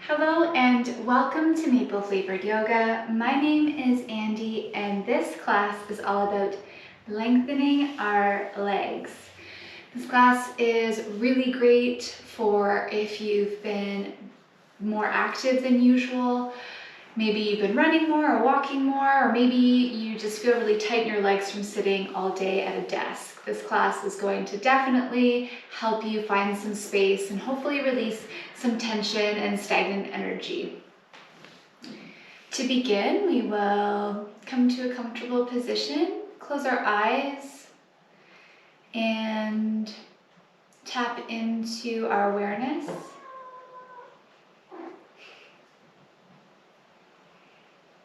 Hello and welcome to Maple Flavored Yoga. My name is Andy and this class is all about lengthening our legs. This class is really great for if you've been more active than usual. Maybe you've been running more or walking more, or maybe you just feel really tight in your legs from sitting all day at a desk. This class is going to definitely help you find some space and hopefully release some tension and stagnant energy. To begin, we will come to a comfortable position, close our eyes, and tap into our awareness.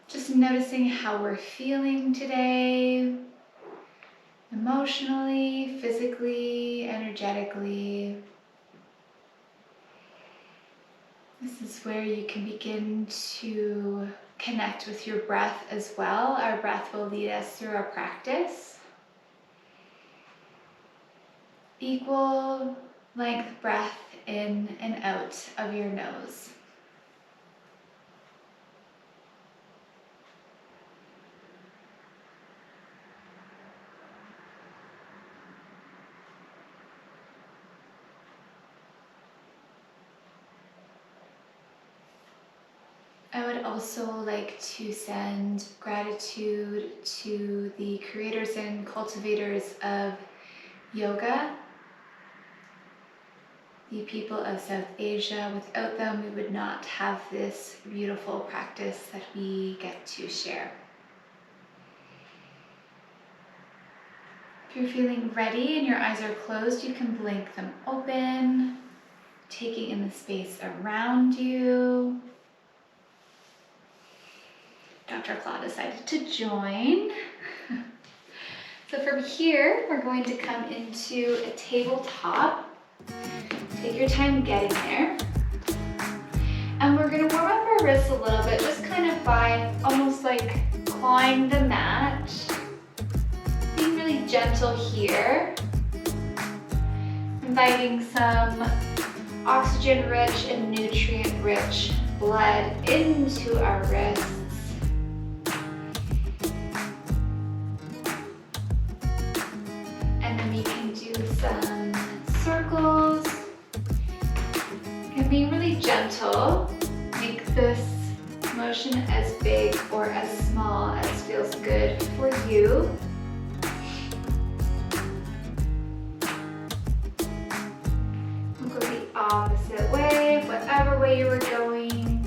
Just noticing how we're feeling today, emotionally, physically, energetically. This is where you can begin to connect with your breath as well. Our breath will lead us through our practice. Equal length breath in and out of your nose. I would also like to send gratitude to the creators and cultivators of yoga, the people of South Asia. Without them, we would not have this beautiful practice that we get to share. If you're feeling ready and your eyes are closed, you can blink them open, taking in the space around you. Dr. Claw decided to join. So from here, we're going to come into a tabletop. Take your time getting there. And we're gonna warm up our wrists a little bit, just kind of by almost like clawing the mat. Being really gentle here. Inviting some oxygen-rich and nutrient-rich blood into our wrists. Some circles, and being really gentle. Make this motion as big or as small as feels good for you. We'll go the opposite way, whatever way you were going.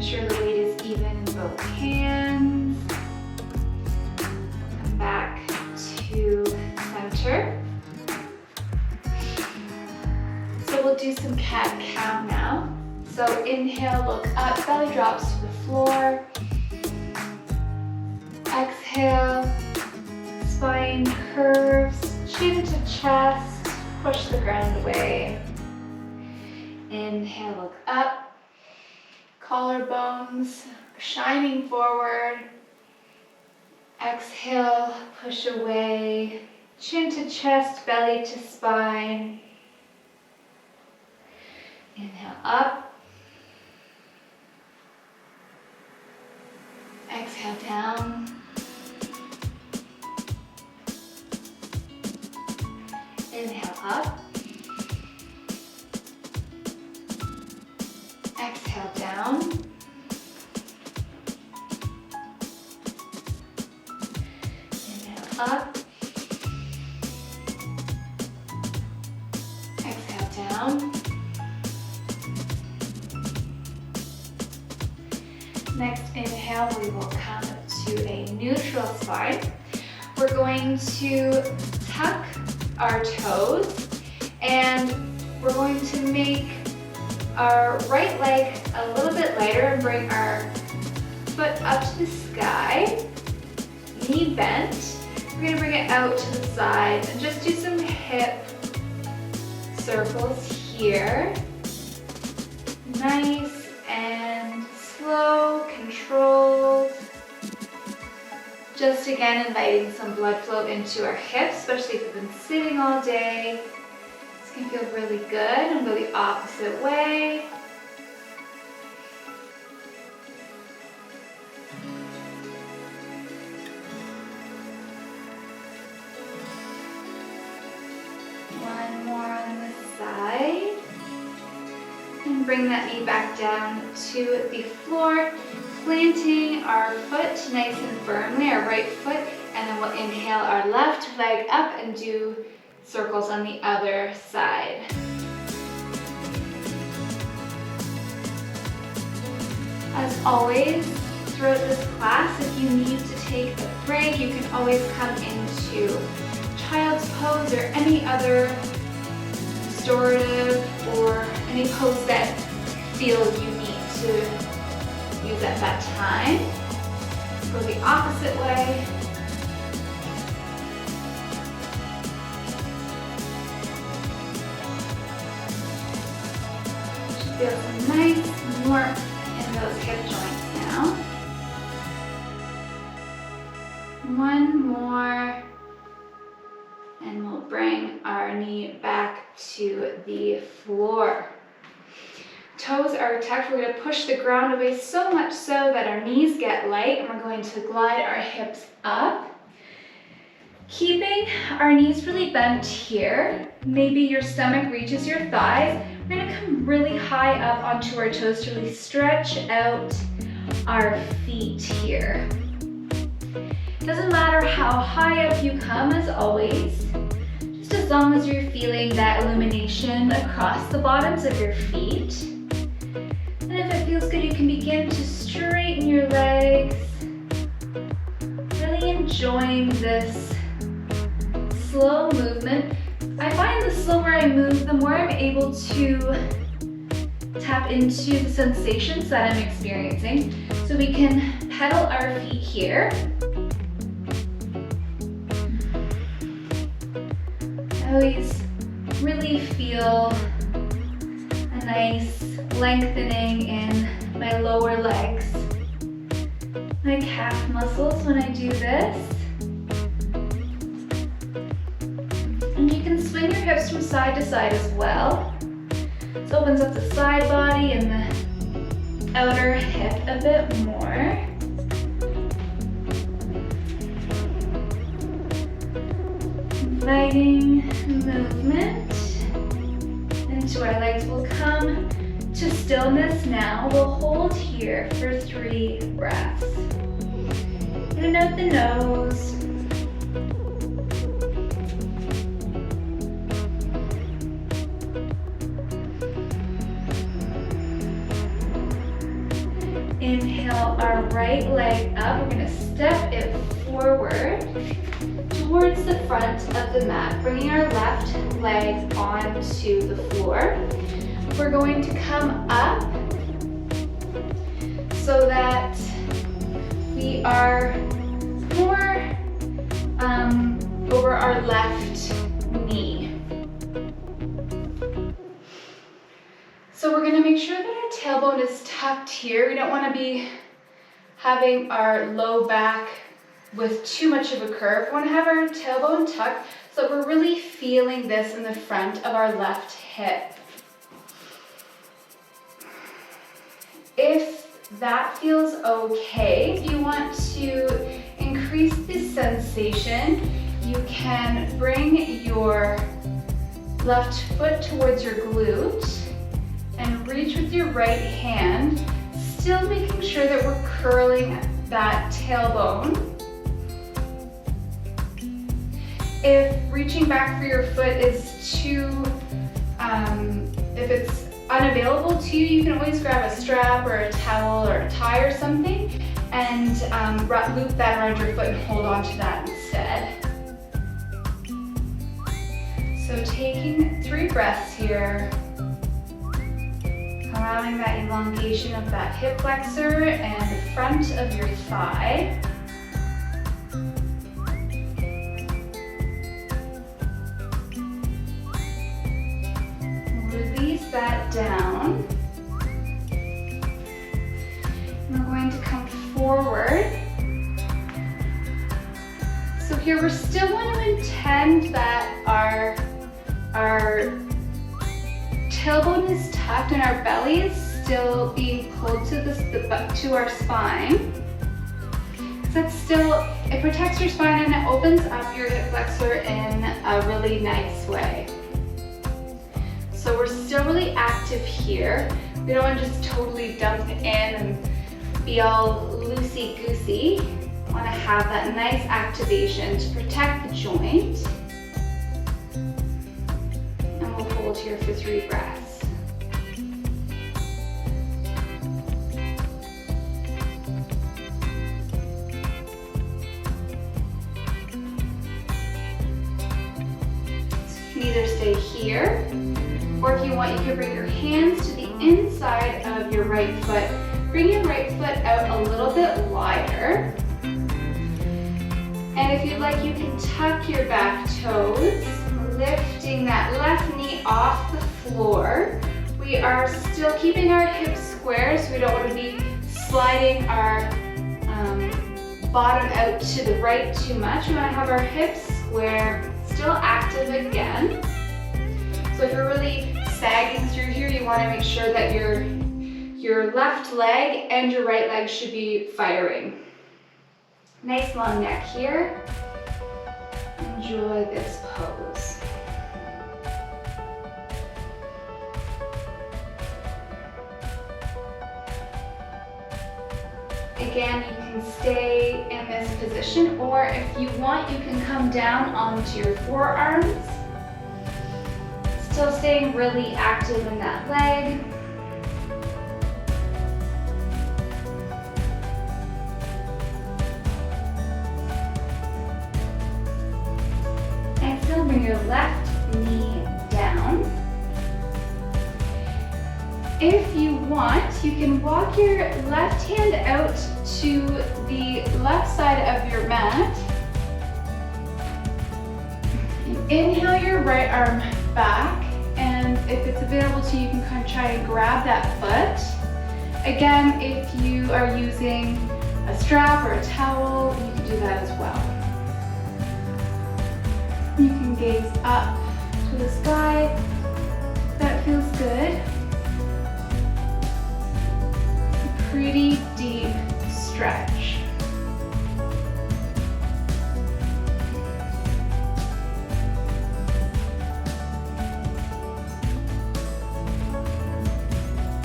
Sure the weight is even in both hands. Come back to center. So we'll do some cat-cow now. So inhale, look up, belly drops to the floor. Exhale, spine curves, chin to chest, push the ground away. Inhale, look up. Collarbones shining forward. Exhale, push away. Chin to chest, belly to spine. Inhale up. Exhale down. Inhale up. Exhale down. Inhale up. Exhale down. Next inhale, we will come to a neutral spine. We're going to tuck our toes and we're going to make our right leg a little bit lighter and bring our foot up to the sky, knee bent. We're going to bring it out to the side and just do some hip circles here. Nice and slow, controlled. Just again, inviting some blood flow into our hips, especially if we've been sitting all day. This can feel really good, and go the opposite way. One more on this side. And bring that knee back down to the floor, planting our foot nice and firmly, our right foot, and then we'll inhale our left leg up and do circles on the other side. As always, throughout this class, if you need to take a break, you can always come into child's pose or any other restorative or any pose that feels you need to use at that time. Go the opposite way. Feel some nice warmth in those hip joints now. One more. And we'll bring our knee back to the floor. Toes are tucked. We're going to push the ground away so much so that our knees get light, and we're going to glide our hips up. Keeping our knees really bent here. Maybe your stomach reaches your thighs. We're going to come really high up onto our toes to really stretch out our feet here. Doesn't matter how high up you come, as always, just as long as you're feeling that illumination across the bottoms of your feet. And if it feels good, you can begin to straighten your legs, really enjoying this slow movement. I find the slower I move, the more I'm able to tap into the sensations that I'm experiencing. So we can pedal our feet here. I always really feel a nice lengthening in my lower legs, my calf muscles when I do this. And you can swing your hips from side to side as well. This opens up the side body and the outer hip a bit more. Inviting movement into our legs. We'll come to stillness now. We'll hold here for 3 breaths. In and out the nose. Inhale our right leg up. We're going to step it forward towards the front of the mat, bringing our left leg onto the floor. We're going to come up so that we are more over our left knee. So we're going to make sure that our tailbone is tucked here. We don't want to be having our low back with too much of a curve. We want to have our tailbone tucked so that we're really feeling this in the front of our left hip. If that feels okay, if you want to increase the sensation, you can bring your left foot towards your glute and reach with your right hand, still making sure that we're curling that tailbone. If reaching back for your foot is too, if it's unavailable to you, you can always grab a strap or a towel or a tie or something and loop that around your foot and hold on to that instead. So taking 3 breaths here, allowing that elongation of that hip flexor and the front of your thigh. Release that down. And we're going to come forward here we're still want to intend that our tailbone is tucked and our belly is still being pulled to our spine. It protects your spine and it opens up your hip flexor in a really nice way. So we're still really active here. We don't want to just totally dump in and be all loosey-goosey. We want to have that nice activation to protect the joint. And we'll hold here for 3 breaths. Either stay here, or if you want, you can bring your hands to the inside of your right foot. Bring your right foot out a little bit wider. And if you'd like, you can tuck your back toes, lifting that left knee off the floor. We are still keeping our hips square, so we don't want to be sliding our bottom out to the right too much. We want to have our hips square, still active again. So if you're really sagging through here, you want to make sure that your left leg and your right leg should be firing. Nice long neck here. Enjoy this pose. Again, you can stay in this position, or if you want, you can come down onto your forearms. Still staying really active in that leg. Exhale, bring your left knee down. If you want, you can walk your left hand out to the left side of your mat. Inhale your right arm back, and if it's available to you, you can kind of try and grab that foot. Again, if you are using a strap or a towel, you can do that as well. You can gaze up to the sky. That feels good. Pretty deep stretch.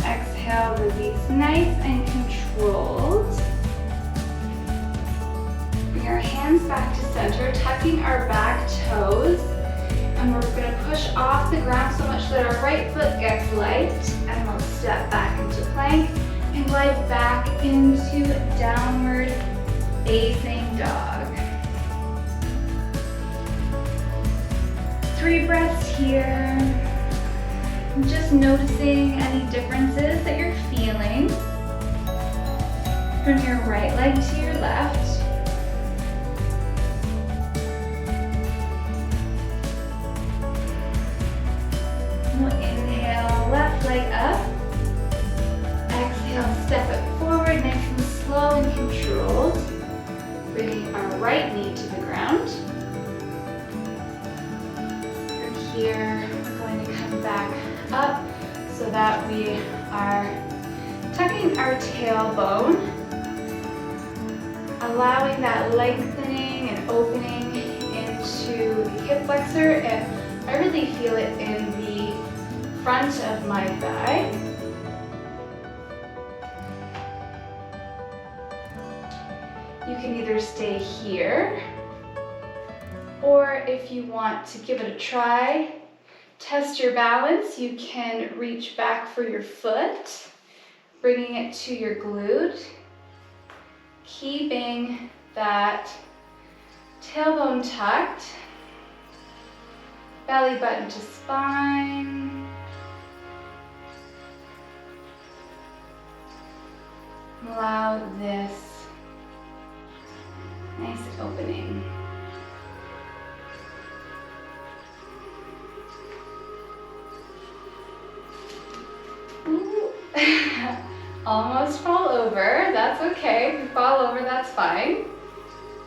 Exhale, release nice and controlled. Bring our hands back to center, tucking our back toes. And we're going to push off the ground so much that our right foot gets light. And we'll step back into plank and glide back into downward facing dog. 3 breaths here. Just noticing any differences that you're feeling from your right leg to your left. We'll inhale, left leg up. Exhale, step it forward, nice and slow and controlled. Bringing our right knee to the ground. From here, we're going to come back up so that we are tucking our tailbone, allowing that lengthening and opening into the hip flexor, and I really feel it in the front of my thigh. You can either stay here, or if you want to give it a try, test your balance, you can reach back for your foot, bringing it to your glute, keeping that tailbone tucked, belly button to spine. Allow this nice opening. Ooh. Almost fall over, that's okay. If you fall over, that's fine.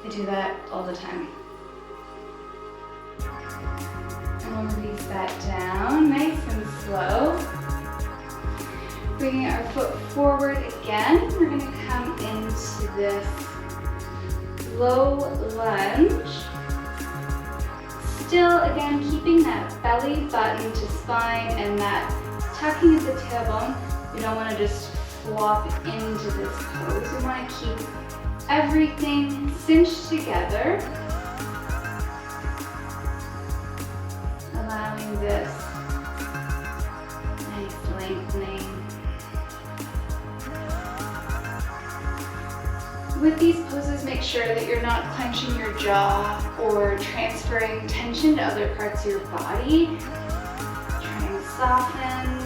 I do that all the time. we'll release that down, nice and slow. Bringing our foot forward again, we're going to come into this low lunge. Still, again, keeping that belly button to spine and that tucking of the tailbone. We don't want to just flop into this pose. We want to keep everything cinched together, allowing this nice lengthening. With these poses, make sure that you're not clenching your jaw or transferring tension to other parts of your body. Try and soften.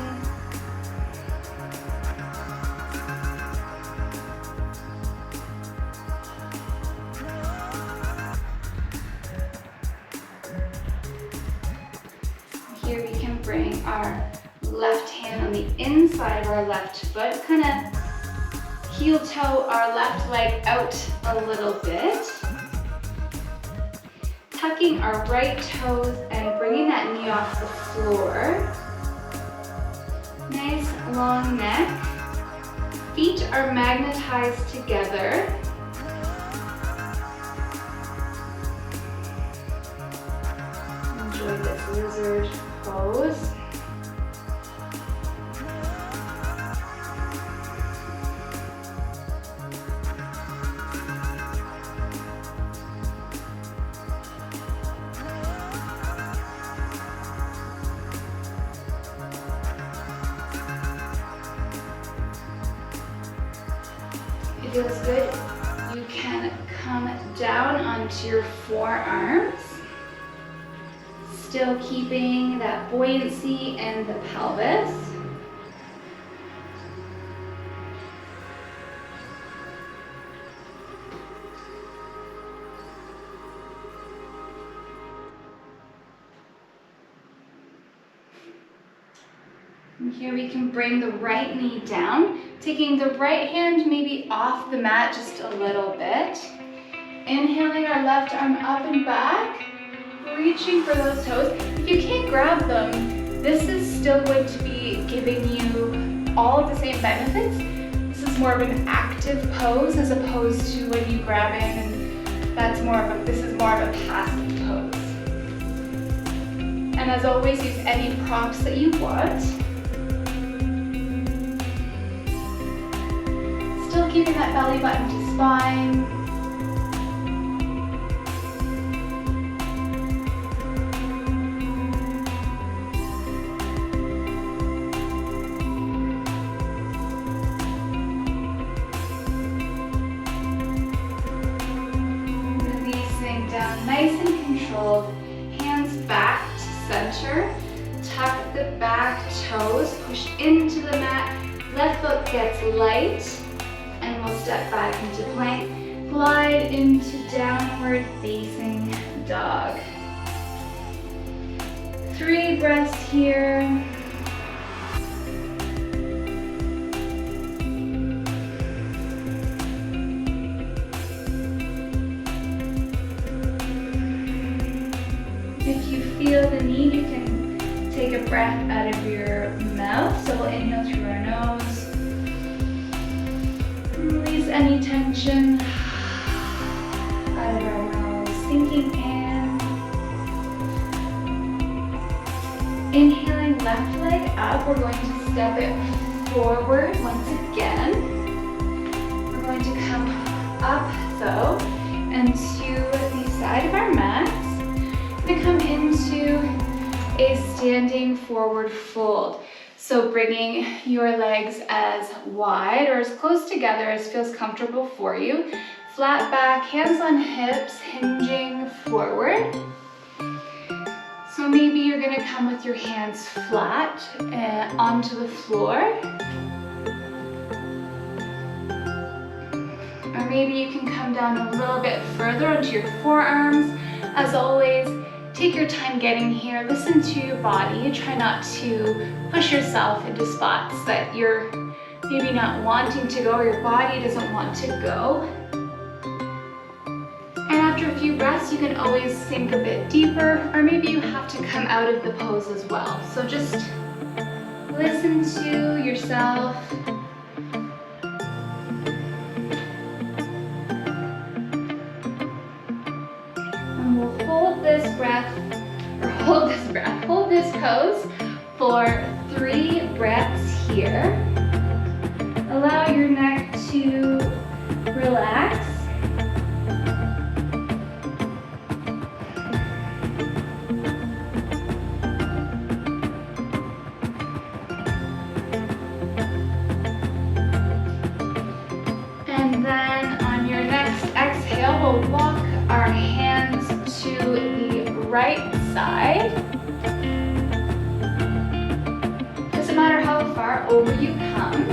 Here we can bring our left hand on the inside of our left foot, kind of heel toe our left leg out a little bit. Tucking our right toes and bringing that knee off the floor. Nice long neck. Feet are magnetized together. Enjoy this lizard pose. It feels good. You can come down onto your forearms, still keeping that buoyancy in the pelvis. And here we can bring the right knee down, taking the right hand maybe off the mat just a little bit. Inhaling our left arm up and back, reaching for those toes. If you can't grab them, this is still going to be giving you all of the same benefits. This is more of an active pose as opposed to when you grab in, and this is more of a passive pose. And as always, use any props that you want. Still keeping that belly button to spine. Releasing down nice and controlled. Hands back to center. Tuck the back toes. Push into the mat. Left foot gets light. And we'll step back into plank, glide into downward facing dog. 3 breaths here. If you feel the need, you can take a breath out of your mouth. So we'll inhale through our nose. Release any tension out of our nose, sinking in. Inhaling left leg up, we're going to step it forward once again. We're going to come up though, and to the side of our mats. We're going to come into a standing forward fold. So bringing your legs as wide or as close together as feels comfortable for you. Flat back, hands on hips, hinging forward. So maybe you're going to come with your hands flat onto the floor. Or maybe you can come down a little bit further onto your forearms. As always, take your time getting here. Listen to your body. Try not to push yourself into spots that you're maybe not wanting to go or your body doesn't want to go. And after a few breaths, you can always sink a bit deeper, or maybe you have to come out of the pose as well. So just listen to yourself. And we'll hold this pose for 3 breaths here. Allow your neck to relax. And then on your next exhale, we'll walk our hands to the right side. Doesn't matter how far over you come.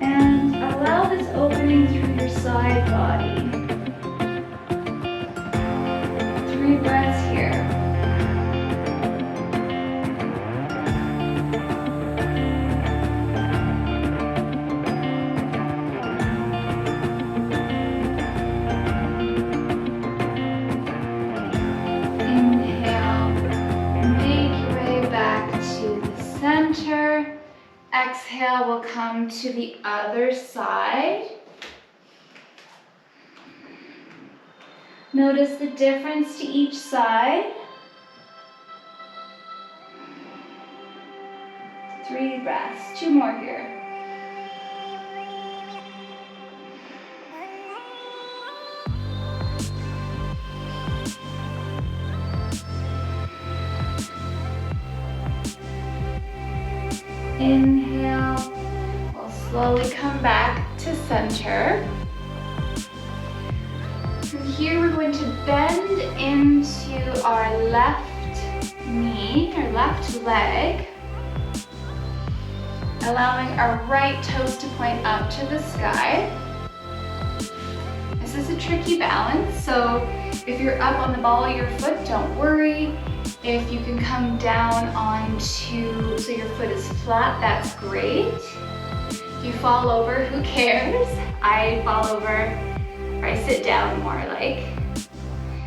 And allow this opening through your side body. 3 breaths here. Center. Exhale, we'll come to the other side. Notice the difference to each side. 3 breaths, 2 more here. Inhale, we'll slowly come back to center. From here, we're going to bend into our left knee, our left leg, allowing our right toes to point up to the sky. This is a tricky balance, so if you're up on the ball of your foot, don't worry. If you can come down onto, so your foot is flat, that's great. If you fall over, who cares? I fall over, or I sit down more like.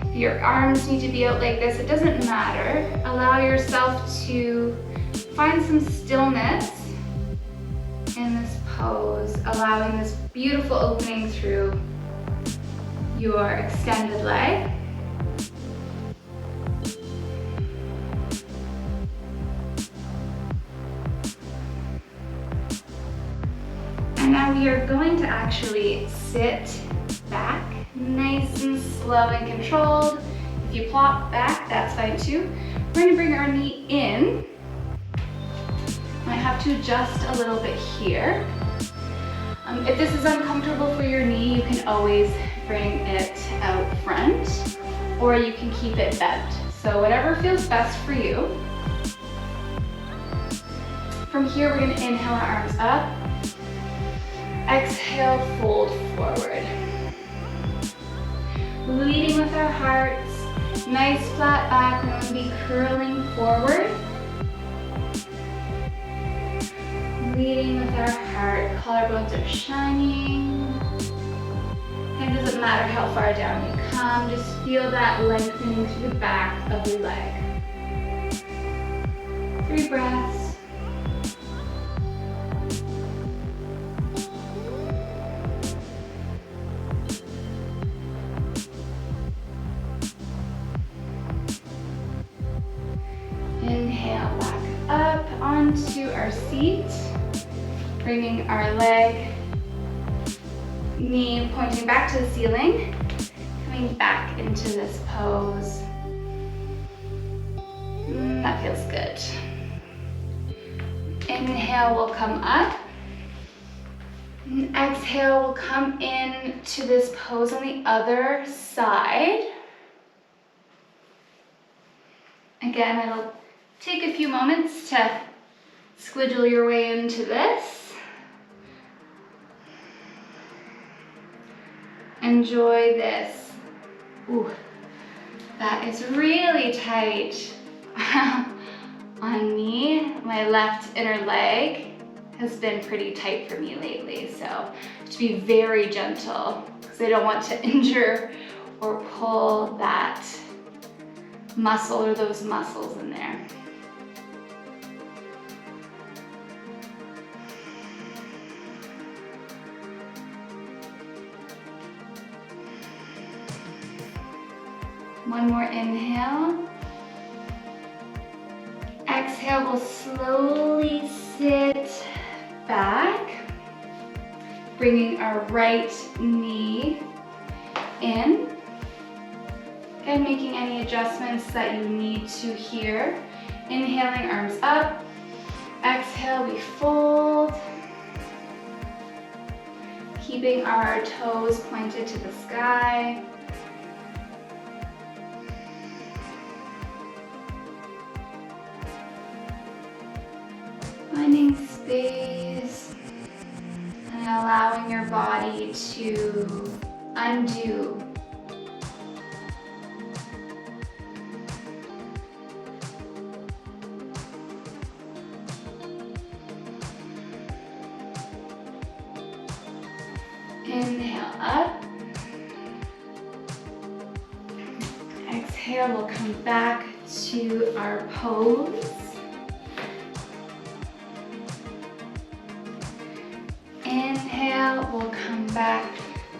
If your arms need to be out like this, it doesn't matter. Allow yourself to find some stillness in this pose, allowing this beautiful opening through your extended leg. And now we are going to actually sit back, nice and slow and controlled. If you plop back, that's fine too. We're going to bring our knee in. Might have to adjust a little bit here. If this is uncomfortable for your knee, you can always bring it out front, or you can keep it bent. So whatever feels best for you. From here, we're going to inhale our arms up. Exhale, fold forward. Leading with our hearts, nice flat back, we're going to be curling forward. Leading with our heart, collarbones are shining. And it doesn't matter how far down you come, just feel that lengthening through the back of your leg. 3 breaths. Inhale, back up onto our seat, bringing our leg, knee pointing back to the ceiling, coming back into this pose. That feels good. Inhale, we'll come up. And exhale, we'll come in to this pose on the other side. Again, it'll take a few moments to squiggle your way into this. Enjoy this. Ooh, that is really tight on me, my left inner leg. has been pretty tight for me lately. So to be very gentle because I don't want to injure or pull that muscle or those muscles in there. One more inhale. Exhale, we'll slowly sit back, bringing our right knee in and making any adjustments that you need to here. Inhaling, arms up. Exhale, we fold, keeping our toes pointed to the sky. Finding space and allowing your body to undo. Inhale up. Exhale, we'll come back to our pose. Inhale, we'll come back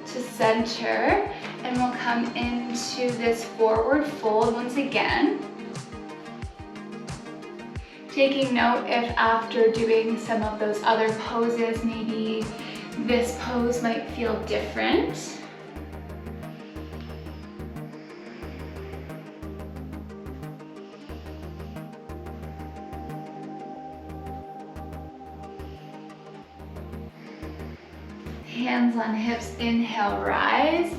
to center and we'll come into this forward fold once again. Taking note if after doing some of those other poses, maybe this pose might feel different. Hands on hips, inhale, rise.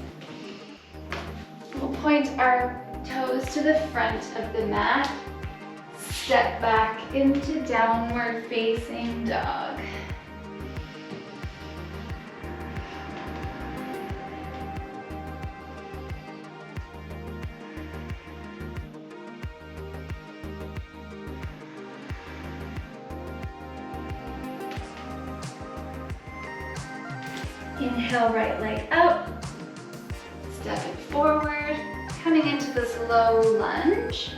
We'll point our toes to the front of the mat. Step back into downward facing dog. Inhale, right leg up, stepping forward, coming into this low lunge.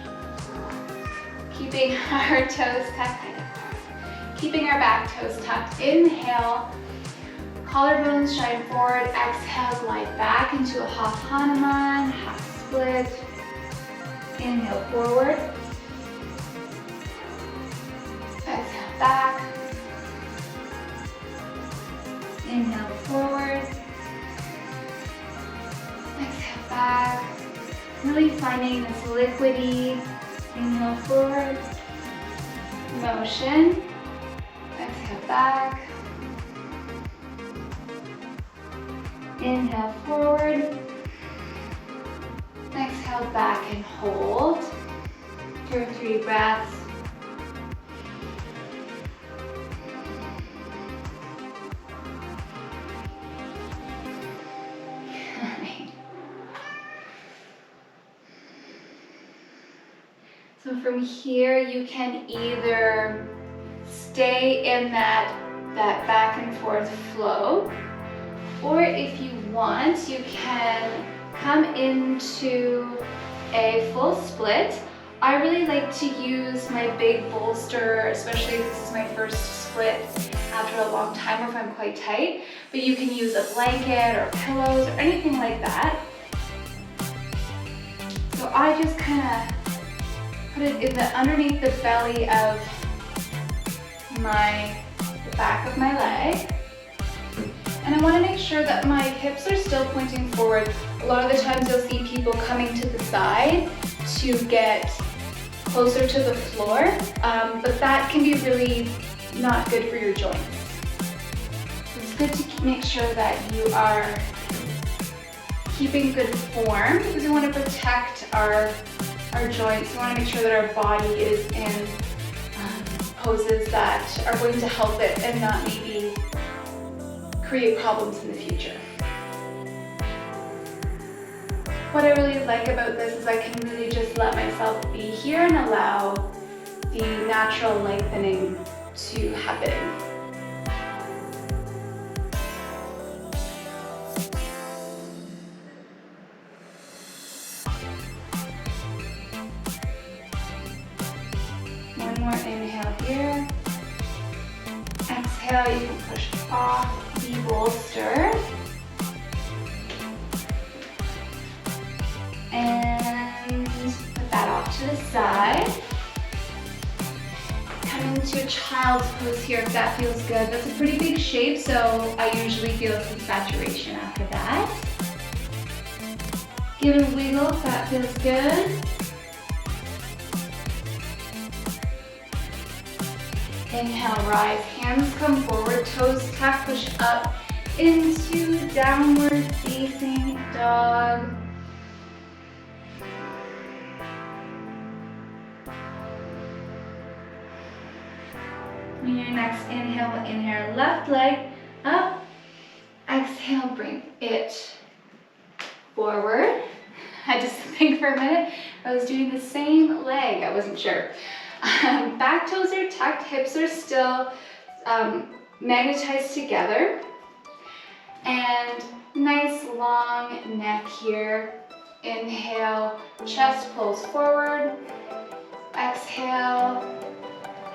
Keeping our toes tucked, keeping our back toes tucked. Inhale, collarbones shine forward. Exhale, glide back into a half Hanuman, half split. Inhale, forward. Exhale, back. Inhale, forward. Exhale, back. Really finding this liquidy. Inhale, forward. Motion. Exhale, back. Inhale, forward. Exhale, back and hold for 3 breaths. So from here, you can either stay in that back and forth flow, or if you want, you can come into a full split. I really like to use my big bolster, especially if this is my first split after a long time or if I'm quite tight, but you can use a blanket or pillows or anything like that. So I just kind of put it in underneath the belly of the back of my leg. And I want to make sure that my hips are still pointing forward. A lot of the times you'll see people coming to the side to get closer to the floor, but that can be really not good for your joints. So it's good to make sure that you are keeping good form because we want to protect our joints. We want to make sure that our body is in poses that are going to help it and not maybe create problems in the future. What I really like about this is I can really just let myself be here and allow the natural lengthening to happen. exhale, you can push off the bolster. And put that off to the side. Come into a child's pose here if that feels good. That's a pretty big shape, so I usually feel some saturation after that. Give it a wiggle if that feels good. Inhale, rise, hands come forward, toes tuck, push up into downward facing dog. On your next inhale, we'll inhale left leg up. Exhale, bring it forward. I just think for a minute I was doing the same leg, I wasn't sure. Back toes are tucked, hips are still magnetized together. And nice long neck here. Inhale, chest pulls forward. Exhale,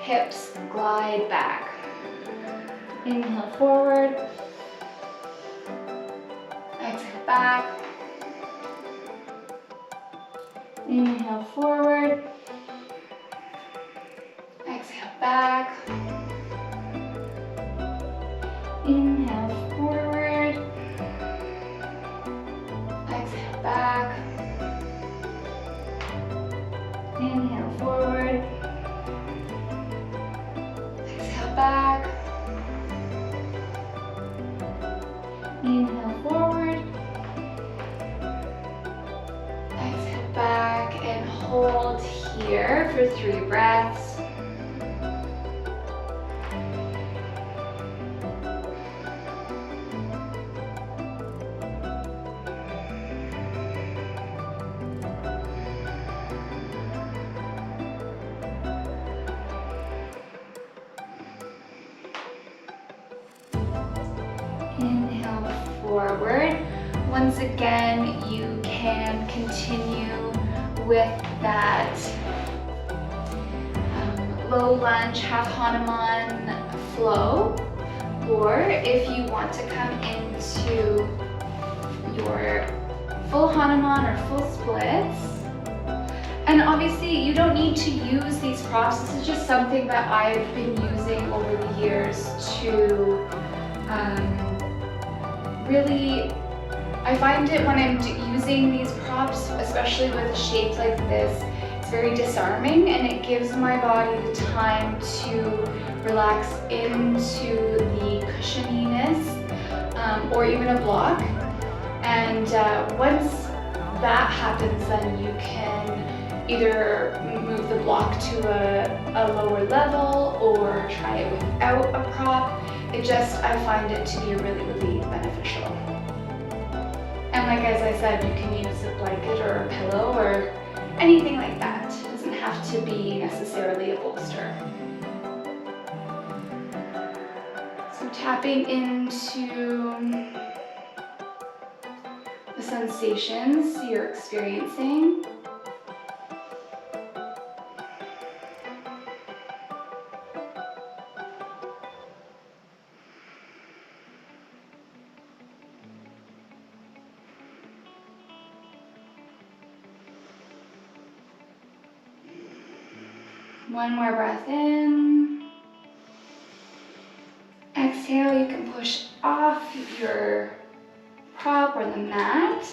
hips glide back. Inhale forward. Exhale back. Inhale forward. Exhale back. Inhale forward. Exhale back. Inhale forward. Exhale back. Inhale forward. Exhale back and hold here for 3 breaths. Inhale forward. Once again, you can continue with that low lunge, half Hanuman flow, or if you want to come into your full Hanuman or full splits. And obviously you don't need to use these props. This is just something that I've been using over the years to really, I find it when I'm using these props, especially with a shape like this, it's very disarming and it gives my body the time to relax into the cushioniness or even a block. And once that happens, then you can either move the block to a lower level or try it without a prop. I find it to be really, really beneficial. And like as I said, you can use a blanket or a pillow or anything like that. It doesn't have to be necessarily a bolster. So tapping into the sensations you're experiencing. One more breath in. Exhale, you can push off your prop or the mat.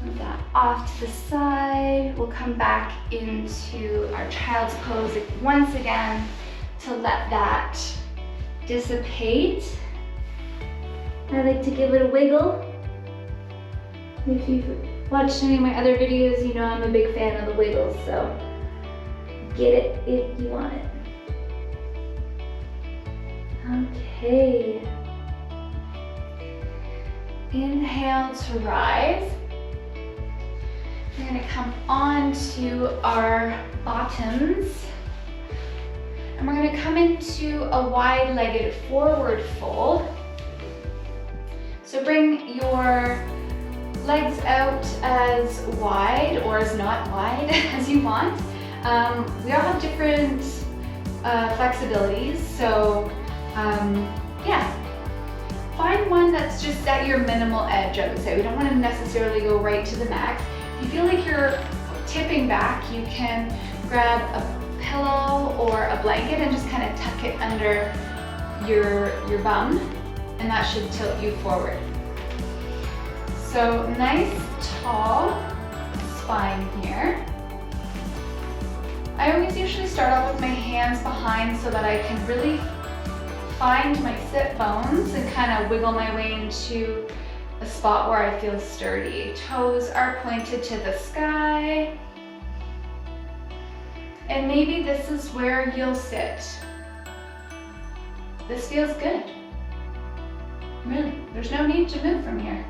Move that off to the side. We'll come back into our child's pose once again to let that dissipate. I like to give it a wiggle. If you've watched any of my other videos, you know I'm a big fan of the wiggles, so get it if you want it. Okay. Inhale to rise. We're going to come onto our bottoms. And we're going to come into a wide-legged forward fold. So bring your legs out as wide or as not wide as you want. We all have different flexibilities. So yeah, find one that's just at your minimal edge, I would say. We don't want to necessarily go right to the max. If you feel like you're tipping back, you can grab a pillow or a blanket and just kind of tuck it under your bum, and that should tilt you forward. So nice tall spine here. I always usually start off with my hands behind so that I can really find my sit bones and kind of wiggle my way into a spot where I feel sturdy. Toes are pointed to the sky. And maybe this is where you'll sit. This feels good. Really, there's no need to move from here.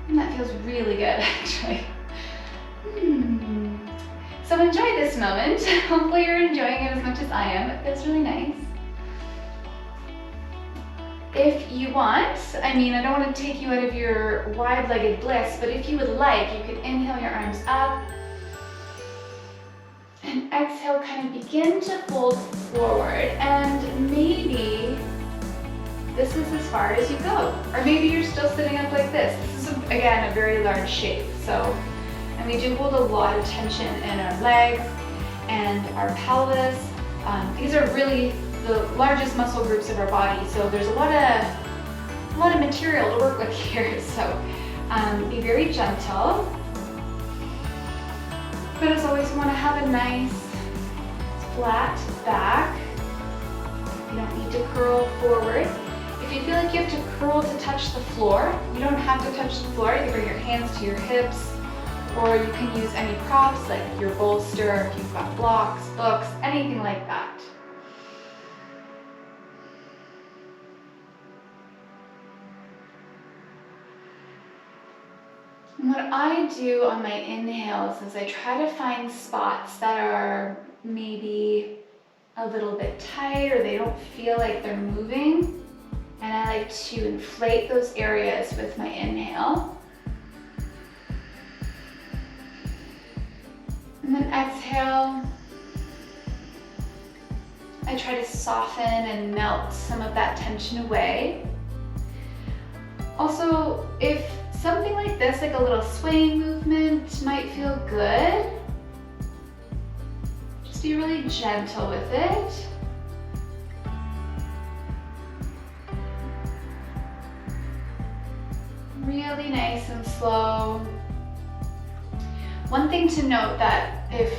And that feels really good, actually. So enjoy this moment. Hopefully you're enjoying it as much as I am. It feels really nice. If you want, I don't want to take you out of your wide-legged bliss, but if you would like, you could inhale your arms up and exhale, kind of begin to fold forward, and maybe this is as far as you go. Or maybe you're still sitting up like this. This is, again, a very large shape. And we do hold a lot of tension in our legs and our pelvis. These are really the largest muscle groups of our body, so there's a lot of material to work with here. So be very gentle. But as always, we want to have a nice flat back. You don't need to curl forward. If you feel like you have to curl to touch the floor, you don't have to touch the floor. You can bring your hands to your hips, or you can use any props like your bolster, if you've got blocks, books, anything like that. And what I do on my inhales is I try to find spots that are maybe a little bit tight or they don't feel like they're moving. And I like to inflate those areas with my inhale. And then exhale. I try to soften and melt some of that tension away. Also, if something like this, like a little swaying movement, might feel good, just be really gentle with it. Really nice and slow. One thing to note, that if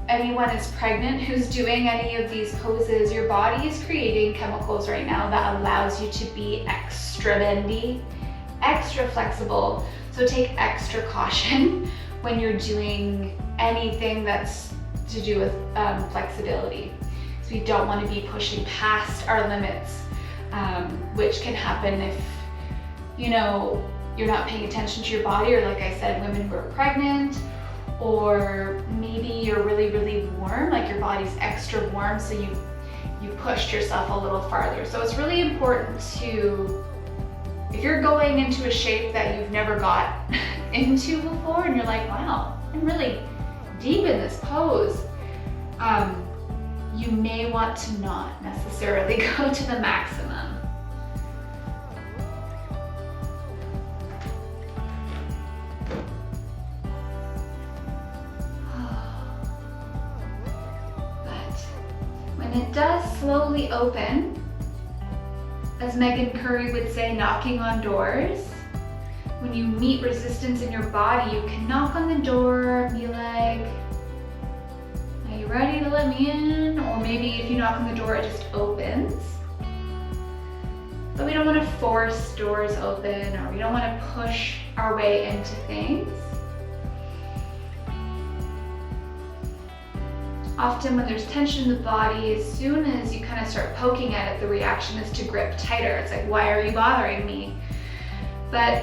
anyone is pregnant who's doing any of these poses, your body is creating chemicals right now that allows you to be extra bendy, extra flexible. So take extra caution when you're doing anything that's to do with flexibility. So we don't want to be pushing past our limits, which can happen if you're not paying attention to your body, or like I said, women who are pregnant, or maybe you're really, really warm, like your body's extra warm, so you pushed yourself a little farther. So it's really important to, if you're going into a shape that you've never got into before and you're like, wow, I'm really deep in this pose, you may want to not necessarily go to the maximum. It does slowly open, as Megan Curry would say, knocking on doors. When you meet resistance in your body, you can knock on the door and be like, are you ready to let me in? Or maybe if you knock on the door, it just opens. But we don't want to force doors open, or we don't want to push our way into things. Often when there's tension in the body, as soon as you kind of start poking at it, the reaction is to grip tighter. It's like, why are you bothering me? But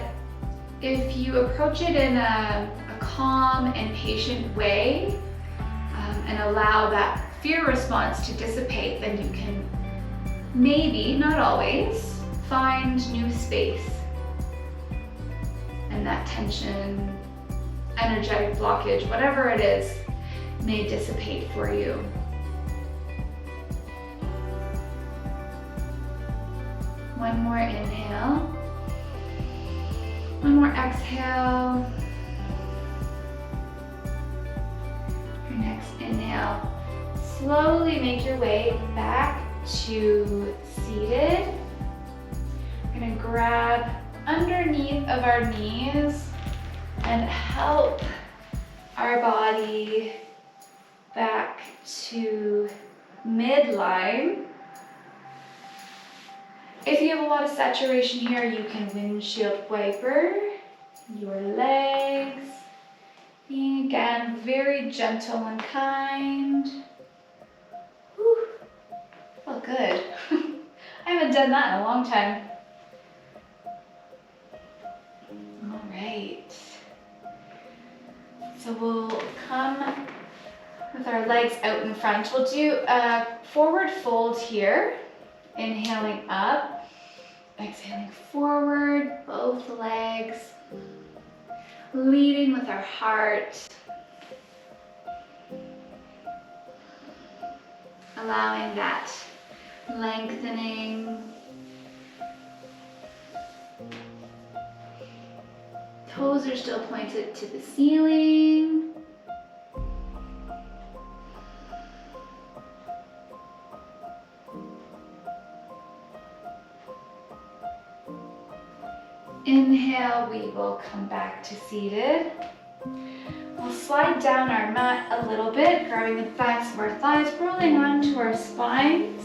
if you approach it in a calm and patient way, and allow that fear response to dissipate, then you can maybe, not always, find new space. And that tension, energetic blockage, whatever it is, may dissipate for you. One more inhale. One more exhale. Your next inhale. Slowly make your way back to seated. We're going to grab underneath of our knees and help our body back to midline. If you have a lot of saturation here, you can windshield wiper your legs. Being again very gentle and kind. Whew. Oh, good. I haven't done that in a long time. All right. So we'll come with our legs out in front. We'll do a forward fold here. Inhaling up, exhaling forward, both legs. Leading with our heart. Allowing that lengthening. Toes are still pointed to the ceiling. Inhale, we will come back to seated. We'll slide down our mat a little bit, grabbing the backs of our thighs, rolling onto our spines.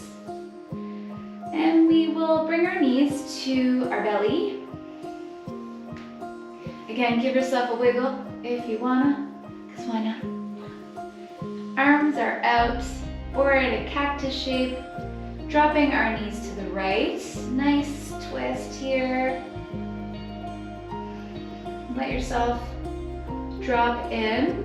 And we will bring our knees to our belly. Again, give yourself a wiggle if you wanna, because why not? Arms are out, or in a cactus shape, dropping our knees to the right. Nice twist here. Let yourself drop in.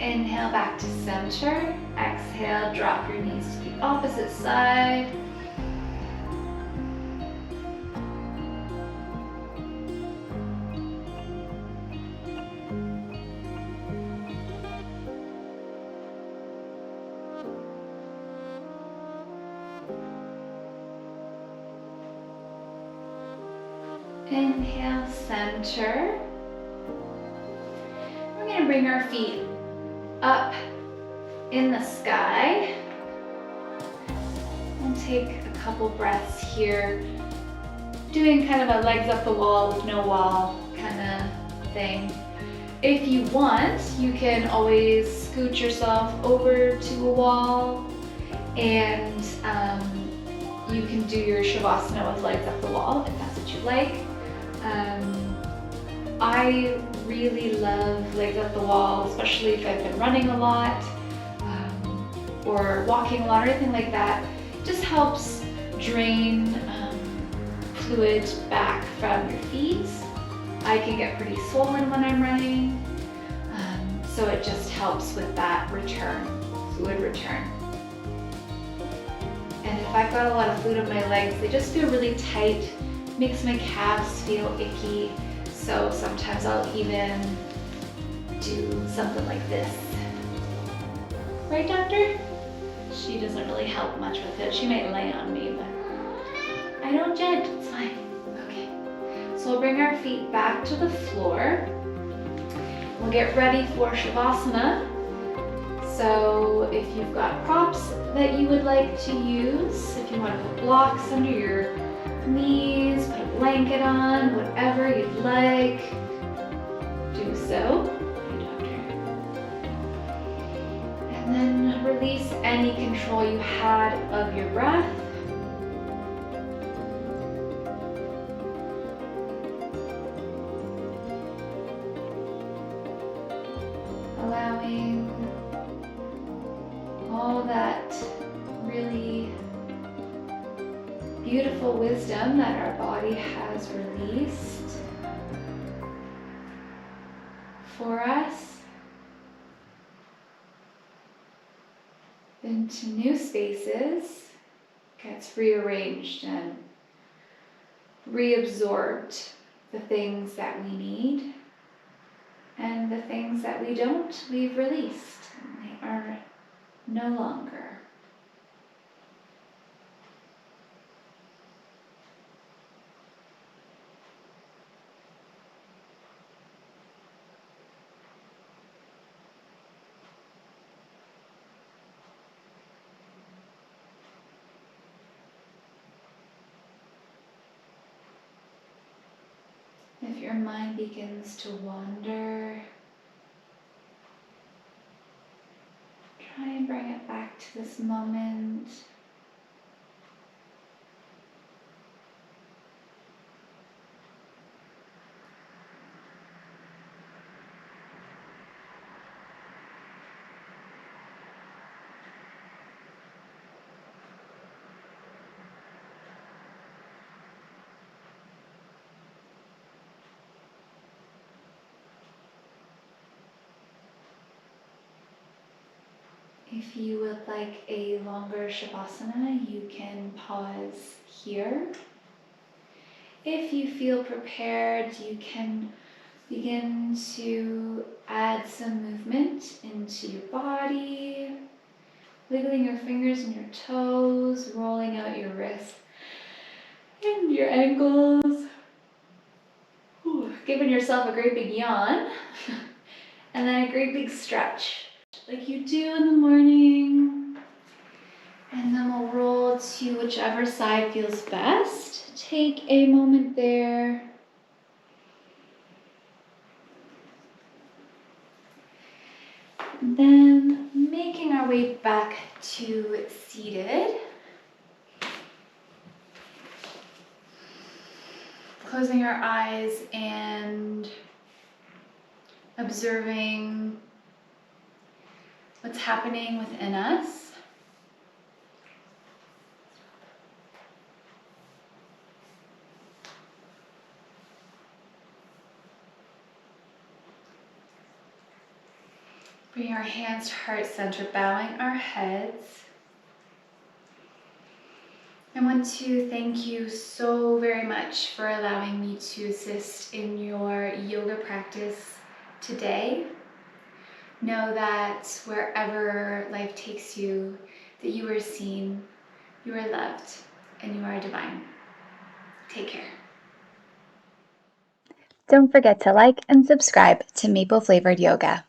Inhale back to center. Exhale, drop your knees to the opposite side. Inhale, center. We're going to bring our feet up in the sky. And take a couple breaths here, doing kind of a legs up the wall with no wall kind of thing. If you want, you can always scoot yourself over to a wall and you can do your Shavasana with legs up the wall if that's what you like. I really love legs up the wall, especially if I've been running a lot or walking a lot or anything like that. It just helps drain fluid back from your feet. I can get pretty swollen when I'm running, so it just helps with that return, fluid return. And if I've got a lot of fluid on my legs, they just feel really tight, makes my calves feel icky. So sometimes I'll even do something like this. Right, doctor? She doesn't really help much with it. She might lay on me, but I don't judge, it's fine. Okay, so we'll bring our feet back to the floor. We'll get ready for Shavasana. So if you've got props that you would like to use, if you want to put blocks under your knees, put a blanket on, whatever you'd like, do so. Hey, doctor. And then release any control you had of your breath. Allowing all that really beautiful wisdom that our body has released for us into new spaces, gets rearranged and reabsorbed, the things that we need and the things that we don't, we've released. They are no longer. If your mind begins to wander, try and bring it back to this moment. If you would like a longer Shavasana, you can pause here. If you feel prepared, you can begin to add some movement into your body, wiggling your fingers and your toes, rolling out your wrists and your ankles. Giving yourself a great big yawn, and then a great big stretch, like you do in the morning. And then we'll roll to whichever side feels best. Take a moment there. And then making our way back to seated. Closing our eyes and observing what's happening within us. Bring our hands to heart center, bowing our heads. I want to thank you so very much for allowing me to assist in your yoga practice today. Know that wherever life takes you, that you are seen, you are loved, and you are divine. Take care. Don't forget to like and subscribe to Maple Flavored Yoga.